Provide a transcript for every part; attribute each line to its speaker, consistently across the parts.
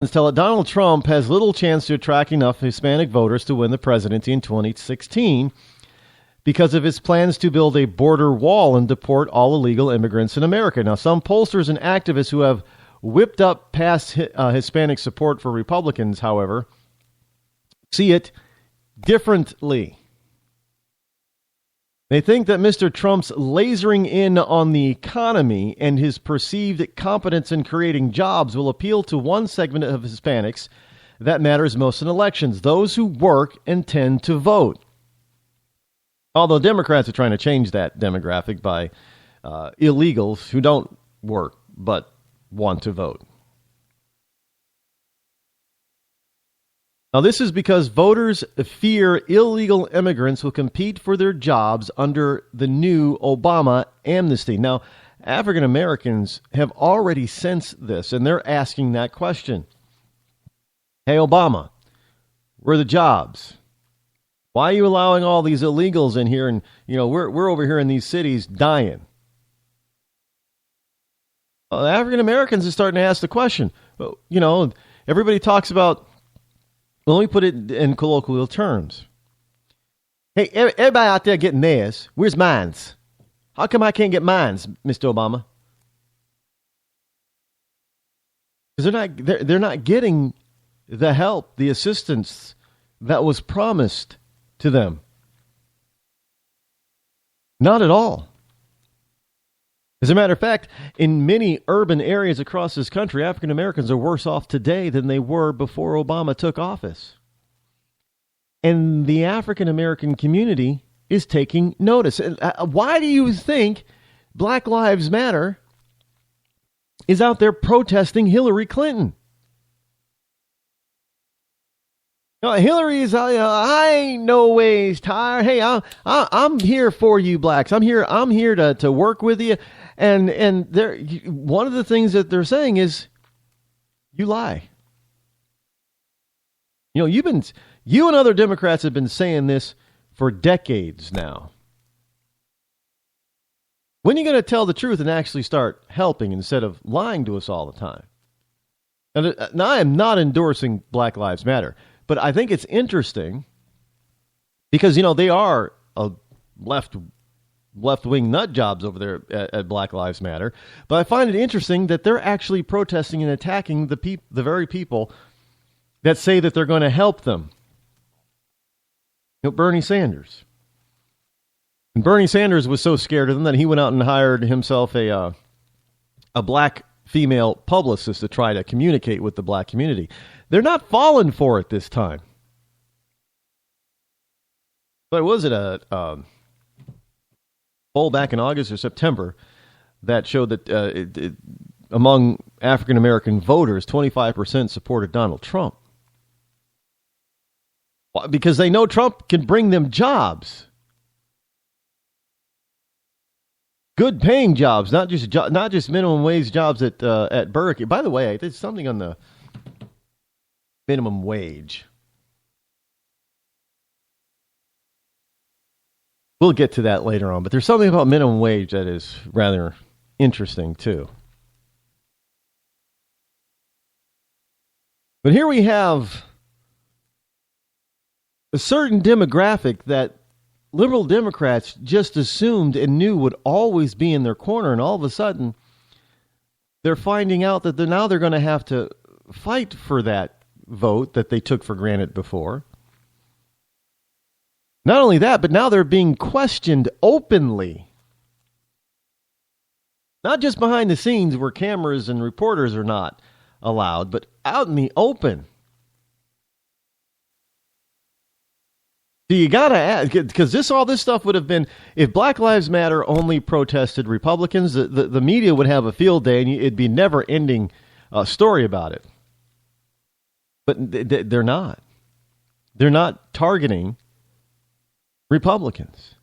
Speaker 1: tell that Donald Trump has little chance to attract enough Hispanic voters to win the presidency in 2016 because of his plans to build a border wall and deport all illegal immigrants in America. Now, some pollsters and activists who have whipped up past Hispanic support for Republicans, however, see it differently. They think that Mr. Trump's lasering in on the economy and his perceived competence in creating jobs will appeal to one segment of Hispanics that matters most in elections, those who work and tend to vote. Although Democrats are trying to change that demographic by illegals who don't work but want to vote. Now, this is because voters fear illegal immigrants will compete for their jobs under the new Obama amnesty. Now, African Americans have already sensed this, and they're asking that question. Hey, Obama, where are the jobs? Why are you allowing all these illegals in here? And, we're over here in these cities dying. Well, African Americans are starting to ask the question. Everybody talks about, well, let me put it in colloquial terms. Hey, everybody out there getting theirs. Where's mines? How come I can't get mines, Mr. Obama? Because they're not getting the help, the assistance that was promised to them. Not at all. As a matter of fact, in many urban areas across this country, African Americans are worse off today than they were before Obama took office. And the African American community is taking notice. Why do you think Black Lives Matter is out there protesting Hillary Clinton? Hillary is, I ain't no ways tired. Hey, I'm here for you blacks. I'm here to work with you. And one of the things that they're saying is, you lie. You and other Democrats have been saying this for decades now. When are you going to tell the truth and actually start helping instead of lying to us all the time? Now, I am not endorsing Black Lives Matter. But I think it's interesting because, they are a left-wing nut jobs over there at Black Lives Matter. But I find it interesting that they're actually protesting and attacking the very people that say that they're going to help them. Bernie Sanders. And Bernie Sanders was so scared of them that he went out and hired himself a black female publicist to try to communicate with the black community. They're not falling for it this time. But was it a poll back in August or September that showed that among African American voters, 25% supported Donald Trump? Because they know Trump can bring them jobs. Good paying jobs, not just minimum wage jobs at Burger King. By the way, I did something on the minimum wage. We'll get to that later on, but there's something about minimum wage that is rather interesting too. But here we have a certain demographic that liberal Democrats just assumed and knew would always be in their corner, and all of a sudden they're finding out that they're going to have to fight for that vote that they took for granted before. Not only that, but now they're being questioned openly. Not just behind the scenes where cameras and reporters are not allowed, but out in the open. So you got to ask, because all this stuff would have been, if Black Lives Matter only protested Republicans, the media would have a field day and it'd be never-ending story about it. But they're not. They're not targeting Republicans.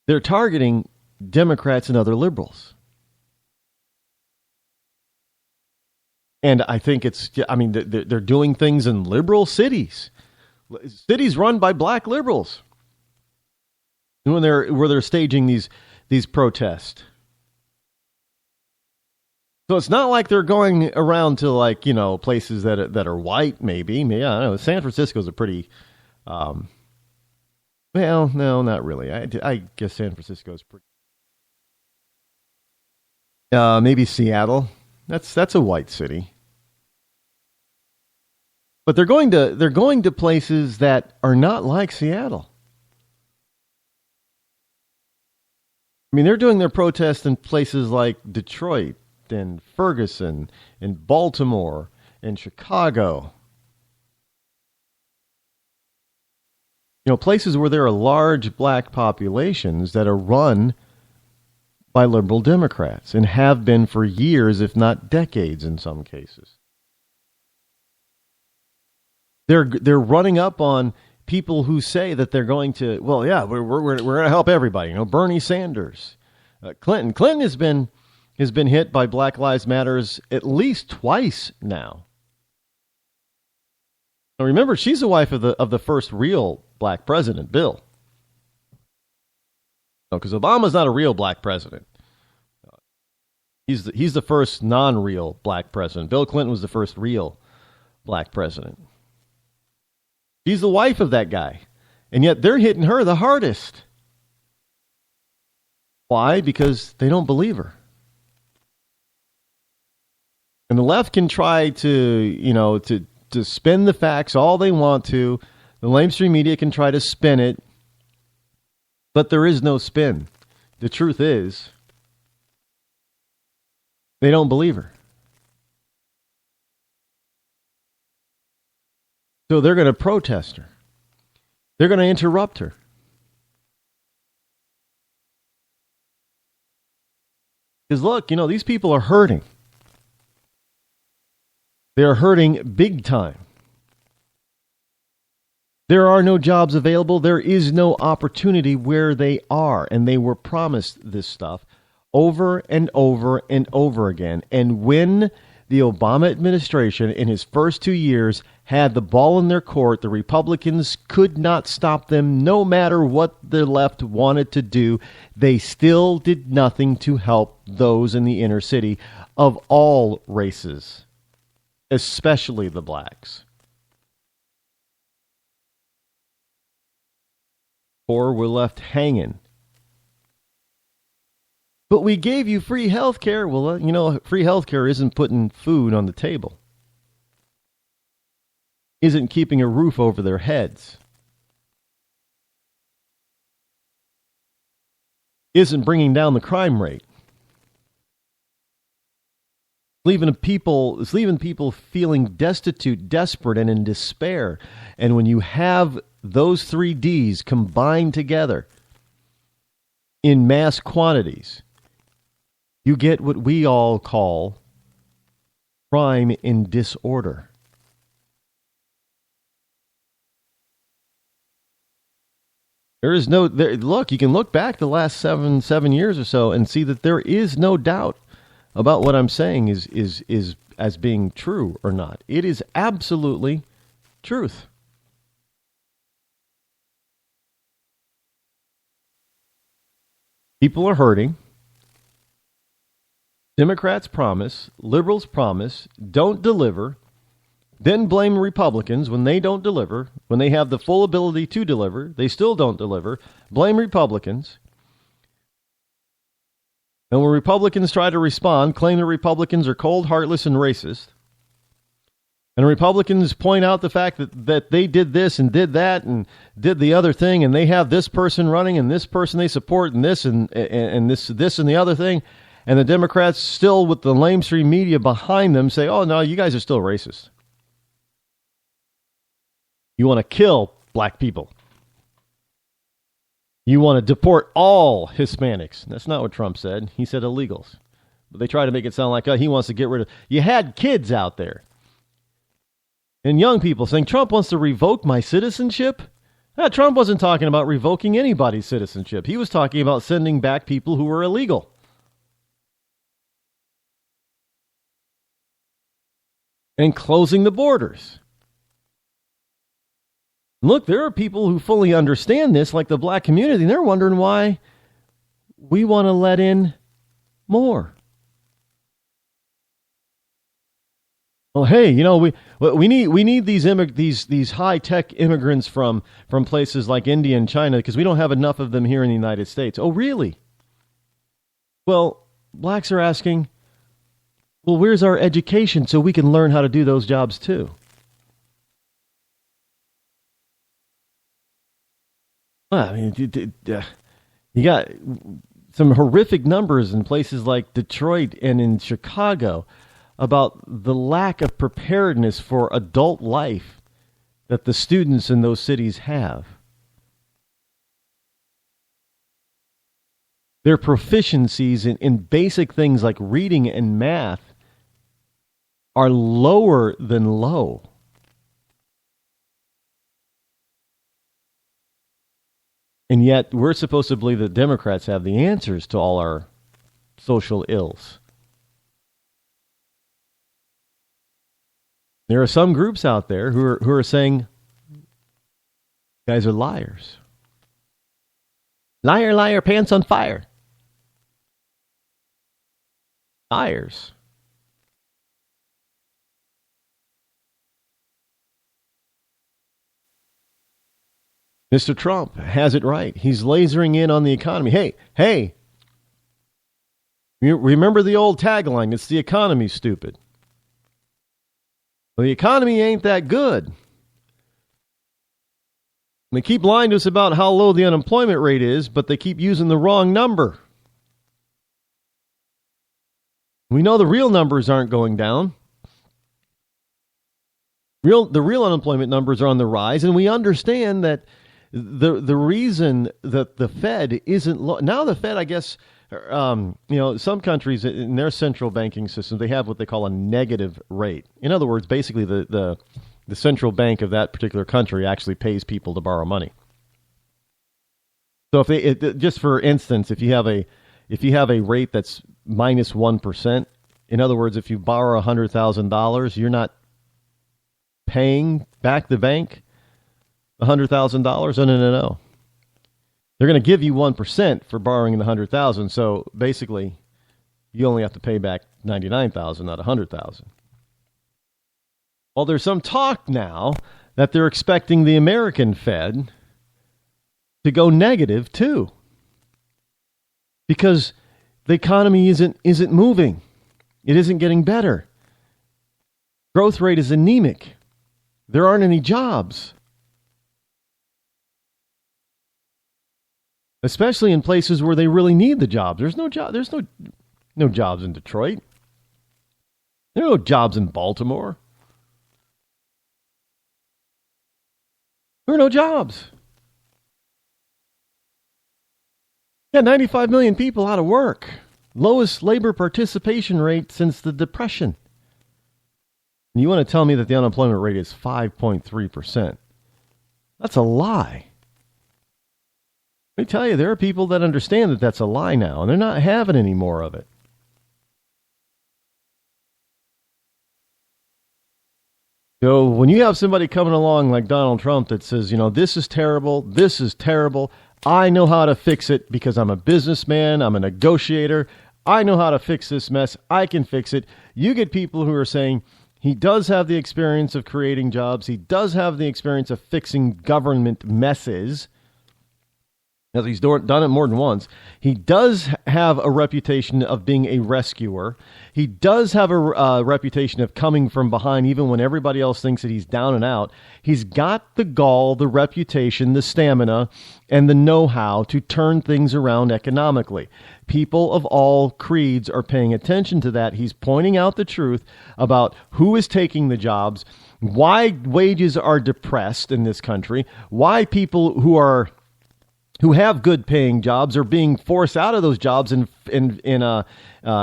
Speaker 1: They're targeting Democrats and other liberals. And I think they're doing things in liberal cities. Cities run by black liberals where they're staging these protests. So it's not like they're going around to like, places that are white, maybe. I don't know. San Francisco's a pretty, well, no, not really. I guess San Francisco's pretty. Maybe Seattle. That's a white city. But they're going to places that are not like Seattle. I mean, they're doing their protests in places like Detroit and Ferguson and Baltimore and Chicago. Places where there are large black populations that are run by liberal Democrats and have been for years, if not decades in some cases. They're running up on people who say that they're going to, well, yeah, we're going to help everybody. Bernie Sanders, Clinton. Clinton has been hit by Black Lives Matters at least twice now. Now remember, she's the wife of the first real black president, Bill. No, because Obama's not a real black president. He's the first non-real black president. Bill Clinton was the first real black president. She's the wife of that guy. And yet they're hitting her the hardest. Why? Because they don't believe her. And the left can try to spin the facts all they want to. The mainstream media can try to spin it. But there is no spin. The truth is, they don't believe her. So they're going to protest her. They're going to interrupt her. Because look, these people are hurting. They are hurting big time. There are no jobs available. There is no opportunity where they are. And they were promised this stuff over and over and over again. And when the Obama administration in his first 2 years had the ball in their court, the Republicans could not stop them no matter what the left wanted to do. They still did nothing to help those in the inner city of all races, especially the blacks. Or were left hanging. But we gave you free health care. Well, free health care isn't putting food on the table. Isn't keeping a roof over their heads. Isn't bringing down the crime rate. It's leaving people feeling destitute, desperate, and in despair. And when you have those 3 Ds combined together in mass quantities, you get what we all call crime in disorder. Look, you can look back the last seven years or so and see that there is no doubt about what I'm saying is as being true or not. It is absolutely truth. People are hurting. Democrats promise, liberals promise, don't deliver, then blame Republicans when they don't deliver, when they have the full ability to deliver, they still don't deliver, blame Republicans. And when Republicans try to respond, claim the Republicans are cold, heartless, and racist. And Republicans point out the fact that they did this and did that and did the other thing, and they have this person running and this person they support and this and this and the other thing. And the Democrats still with the lamestream media behind them say, oh, no, you guys are still racist. You want to kill black people. You want to deport all Hispanics. That's not what Trump said. He said illegals. But they try to make it sound like he wants to get rid of... You had kids out there and young people saying, Trump wants to revoke my citizenship. Trump wasn't talking about revoking anybody's citizenship. He was talking about sending back people who were illegal. And closing the borders. Look, there are people who fully understand this, like the black community, and they're wondering why we want to let in more. Well, hey, we need these high tech immigrants from places like India and China because we don't have enough of them here in the United States. Oh, really? Well, blacks are asking, well, where's our education so we can learn how to do those jobs too? Well, I mean, you got some horrific numbers in places like Detroit and in Chicago about the lack of preparedness for adult life that the students in those cities have. Their proficiencies in basic things like reading and math are lower than low. And yet we're supposed to believe that Democrats have the answers to all our social ills. There are some groups out there who are saying, you guys are liars. Liar, liar, pants on fire. Liars. Mr. Trump has it right. He's lasering in on the economy. Hey, you remember the old tagline, it's the economy, stupid. Well, the economy ain't that good. They keep lying to us about how low the unemployment rate is, but they keep using the wrong number. We know the real numbers aren't going down. The real unemployment numbers are on the rise, and we understand that the reason that the Fed isn't now the Fed, I guess, some countries in their central banking system, they have what they call a negative rate. In other words, basically the central bank of that particular country actually pays people to borrow money. So just for instance, if you have a rate that's minus 1%, in other words, if you borrow $100,000, you're not paying back the bank $100,000. No. They're going to give you 1% for borrowing the $100,000. So basically, you only have to pay back $99,000, not $100,000. Well, there's some talk now that they're expecting the American Fed to go negative too, because the economy isn't moving. It isn't getting better. Growth rate is anemic. There aren't any jobs. Especially in places where they really need the jobs. There's no jobs in Detroit. There are no jobs in Baltimore. There are no jobs. Yeah, 95 million people out of work. Lowest labor participation rate since the Depression. And you want to tell me that the unemployment rate is 5.3%? That's a lie. Let me tell you, there are people that understand that that's a lie now, and they're not having any more of it. So when you have somebody coming along like Donald Trump that says, this is terrible, I know how to fix it because I'm a businessman, I'm a negotiator, I know how to fix this mess, I can fix it. You get people who are saying he does have the experience of creating jobs, he does have the experience of fixing government messes. Now, he's done it more than once. He does have a reputation of being a rescuer. He does have a reputation of coming from behind even when everybody else thinks that he's down and out. He's got the gall, the reputation, the stamina, and the know-how to turn things around economically. People of all creeds are paying attention to that. He's pointing out the truth about who is taking the jobs, why wages are depressed in this country, why people who have good paying jobs are being forced out of those jobs in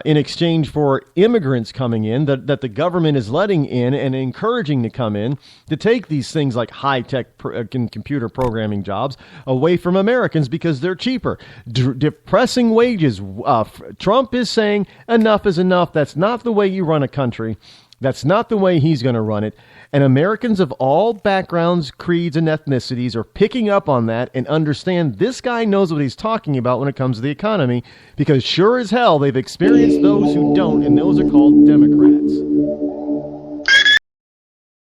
Speaker 1: exchange for immigrants coming in that the government is letting in and encouraging to come in to take these things like high-tech computer programming jobs away from Americans because they're cheaper. Depressing wages. Trump is saying enough is enough. That's not the way you run a country. That's not the way he's going to run it. And Americans of all backgrounds, creeds, and ethnicities are picking up on that and understand this guy knows what he's talking about when it comes to the economy, because sure as hell they've experienced those who don't, and those are called Democrats.